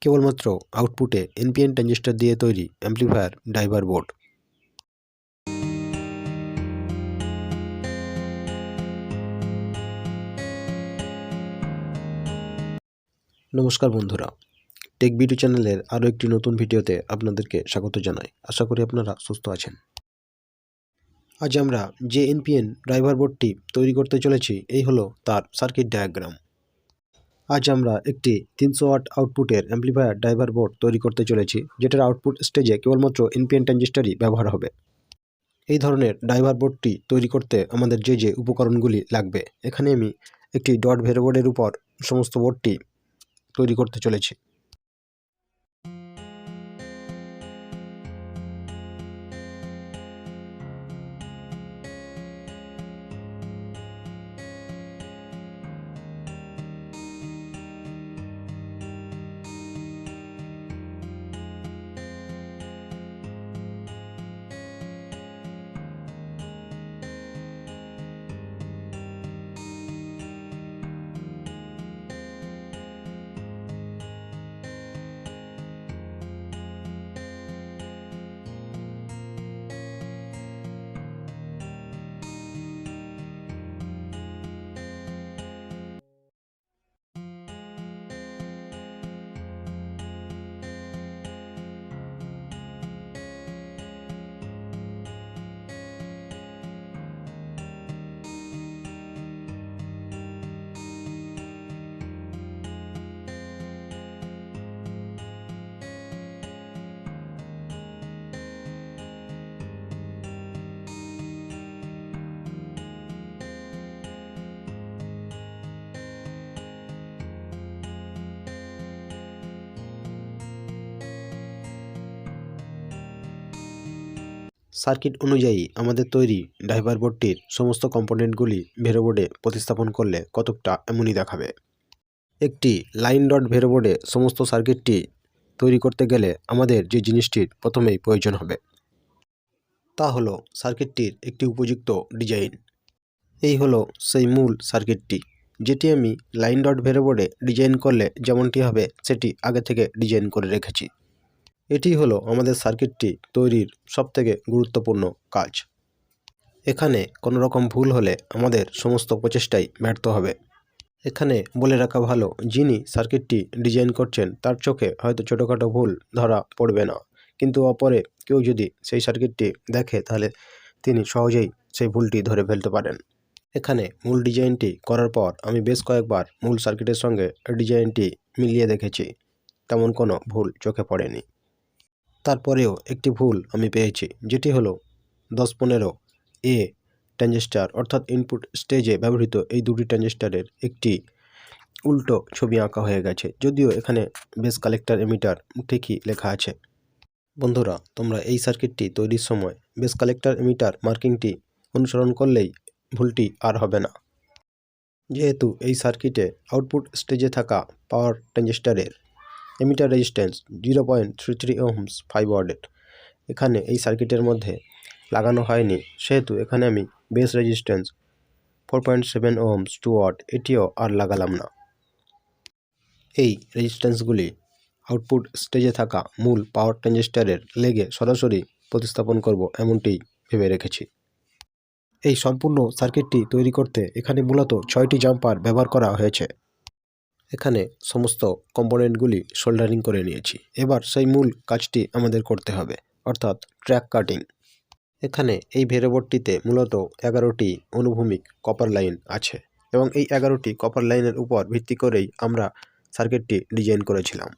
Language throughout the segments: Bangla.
কেবলমাত্র আউটপুটে এনপিএন ট্রানজিস্টর দিয়ে তৈরি অ্যাম্প্লিফায়ার ড্রাইভার বোর্ড। নমস্কার বন্ধুরা, টেক ভিডিও চ্যানেলের আরও একটি নতুন ভিডিওতে আপনাদেরকে স্বাগত জানাই। আশা করি আপনারা সুস্থ আছেন। আজ আমরা যে এনপিএন ড্রাইভার বোর্ডটি তৈরি করতে চলেছি এই হলো তার সার্কিট ডায়াগ্রাম। আজ আমরা একটি 300 ওয়াট আউটপুটের অ্যাম্প্লিফায়ার ড্রাইভার বোর্ড তৈরি করতে চলেছি, যেটার আউটপুট স্টেজে কেবলমাত্র এনপিএন ট্রানজিস্টরই ব্যবহার হবে। এই ধরনের ড্রাইভার বোর্ডটি তৈরি করতে আমাদের যে উপকরণগুলি লাগবে, এখানে আমি একটি ডট ভেরোবোর্ডের উপর সমস্ত বোর্ডটি তৈরি করতে চলেছি। সার্কিট অনুযায়ী আমাদের তৈরি ড্রাইভার বোর্ডটির সমস্ত কম্পোনেন্টগুলি ভেরোবোর্ডে প্রতিস্থাপন করলে কতকটা এমনই দেখাবে। একটি লাইন ডট ভেরোবোর্ডে সমস্ত সার্কিটটি তৈরি করতে গেলে আমাদের যে জিনিসটির প্রথমেই প্রয়োজন হবে তা হলো সার্কিটটির একটি উপযুক্ত ডিজাইন। এই হলো সেই মূল সার্কিটটি, যেটি আমি লাইন ডট ভেরোবোর্ডে ডিজাইন করলে যেমনটি হবে সেটি আগে থেকে ডিজাইন করে রেখেছি। এটি হলো আমাদের সার্কিটটি তৈরির সবথেকে গুরুত্বপূর্ণ কাজ। এখানে কোনো রকম ভুল হলে আমাদের সমস্ত প্রচেষ্টাই ব্যর্থ হবে। এখানে বলে রাখা ভালো, যিনি সার্কিটটি ডিজাইন করছেন তার চোখে হয়তো ছোটোখাটো ভুল ধরা পড়বে না, কিন্তু অপরে কেউ যদি সেই সার্কিটটি দেখে তাহলে তিনি সহজেই সেই ভুলটি ধরে ফেলতে পারেন। এখানে মূল ডিজাইনটি করার পর আমি বেশ কয়েকবার মূল সার্কিটের সঙ্গে ডিজাইনটি মিলিয়ে দেখেছি, তেমন কোনো ভুল চোখে পড়েনি। তারপরেও একটি ভুল আমি পেয়েছি, যেটি হলো 10-15 এ ট্রানজিস্টর অর্থাৎ ইনপুট স্টেজে ব্যবহৃত এই দুটি ট্রানজিস্টরের একটি উল্টো ছবি আঁকা হয়ে গেছে, যদিও এখানে বেস কালেক্টর এমিটার ঠিকই লেখা আছে। বন্ধুরা, তোমরা এই সার্কিটটি তৈরির সময় বেস কালেক্টর এমিটার মার্কিংটি অনুসরণ করলেই ভুলটি আর হবে না। যেহেতু এই সার্কিটে আউটপুট স্টেজে থাকা পাওয়ার ট্রানজিস্টরের এমিটার রেজিস্ট্যান্স 0.33 ohms 5 ওয়াটের এখানে এই সার্কিটের মধ্যে লাগানো হয়নি, সেহেতু এখানে আমি বেস রেজিস্ট্যান্স 4.7 ohms 2 ওয়াট এটিও আর লাগালাম না। এই রেজিস্ট্যান্সগুলি আউটপুট স্টেজে থাকা মূল পাওয়ার ট্রানজিস্টরের লেগে সরাসরি প্রতিস্থাপন করব এমনটি ভেবে রেখেছি। এই সম্পূর্ণ সার্কিটটি তৈরি করতে এখানে মূলত 6টি জাম্পার ব্যবহার করা হয়েছে। এখানে সমস্ত কম্পোনেন্টগুলি সোল্ডারিং করে নিয়েছি। এবার সেই মূল কাজটি আমাদের করতে হবে, অর্থাৎ ট্র্যাক কাটিং। এখানে এই ভেরোবোর্ডটিতে মূলত 11টি অনুভূমিক কপার লাইন আছে এবং এই 11টি কপার লাইনের উপর ভিত্তি করেই আমরা সার্কিটটি ডিজাইন করেছিলাম।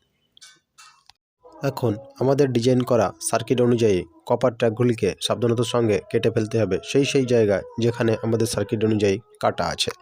এখন আমাদের ডিজাইন করা সার্কিট অনুযায়ী কপার ট্র্যাকগুলিকে সাবধানতার সঙ্গে কেটে ফেলতে হবে সেই জায়গায় যেখানে আমাদের সার্কিট অনুযায়ী কাটা আছে।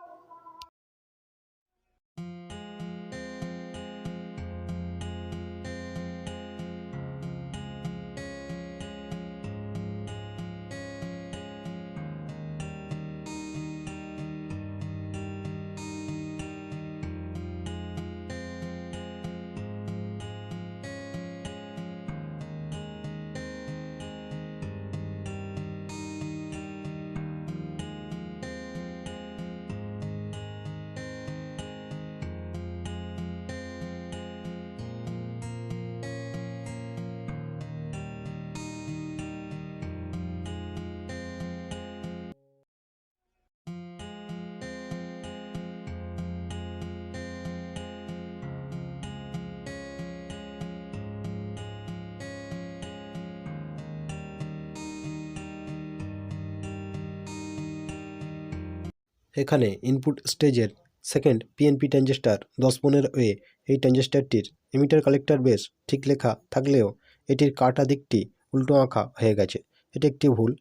এখানে ইনপুট স্টেজের সেকেন্ড পিএনপি ট্রানজিস্টার 1015A এই ট্রানজিস্টারটির এমিটার কালেক্টর বেস ঠিক লেখা থাকলেও এটির কাটা দিকটি উল্টো আঁকা হয়ে গেছে। এটি একটি ভুল।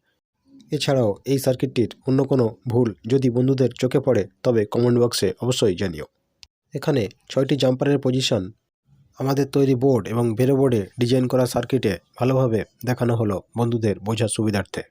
এছাড়াও এই সার্কিটটির অন্য কোনো ভুল যদি বন্ধুদের চোখে পড়ে তবে কমেন্ট বক্সে অবশ্যই জানিও। এখানে 6টি জাম্পারের পজিশন আমাদের তৈরি বোর্ড এবং বেরো বোর্ডে ডিজাইন করা সার্কিটে ভালোভাবে দেখানো হলো বন্ধুদের বোঝার সুবিধার্থে।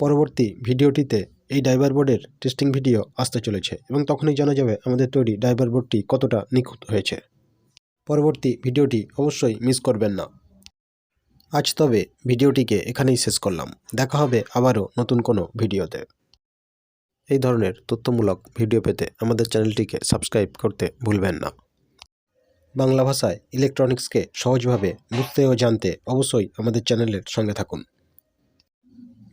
পরবর্তী ভিডিওটিতে এই ড্রাইভার বোর্ডের টেস্টিং ভিডিও আসতে চলেছে এবং তখনই জানা যাবে আমাদের তৈরি ড্রাইভার বোর্ডটি কতটা নিখুঁত হয়েছে। পরবর্তী ভিডিওটি অবশ্যই মিস করবেন না। আজ তবে ভিডিওটিকে এখানেই শেষ করলাম। দেখা হবে আবারও নতুন কোনো ভিডিওতে। এই ধরনের তথ্যমূলক ভিডিও পেতে আমাদের চ্যানেলটিকে সাবস্ক্রাইব করতে ভুলবেন না। বাংলা ভাষায় ইলেকট্রনিক্সকে সহজভাবে বুঝতে ও জানতে অবশ্যই আমাদের চ্যানেলের সঙ্গে থাকুন।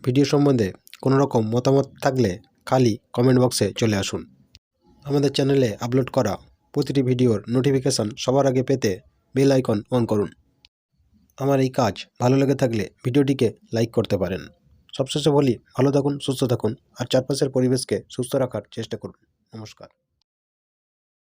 ভিডিও সম্বন্ধে কোনো রকম মতামত থাকলে খালি কমেন্ট বক্সে চলে আসুন। আমাদের চ্যানেলে আপলোড করা প্রতিটি ভিডিওর নোটিফিকেশান সবার আগে পেতে বেল আইকন অন করুন। আমার এই কাজ ভালো লেগে থাকলে ভিডিওটিকে লাইক করতে পারেন। সবশেষে বলি, ভালো থাকুন, সুস্থ থাকুন আর চারপাশের পরিবেশকে সুস্থ রাখার চেষ্টা করুন। নমস্কার।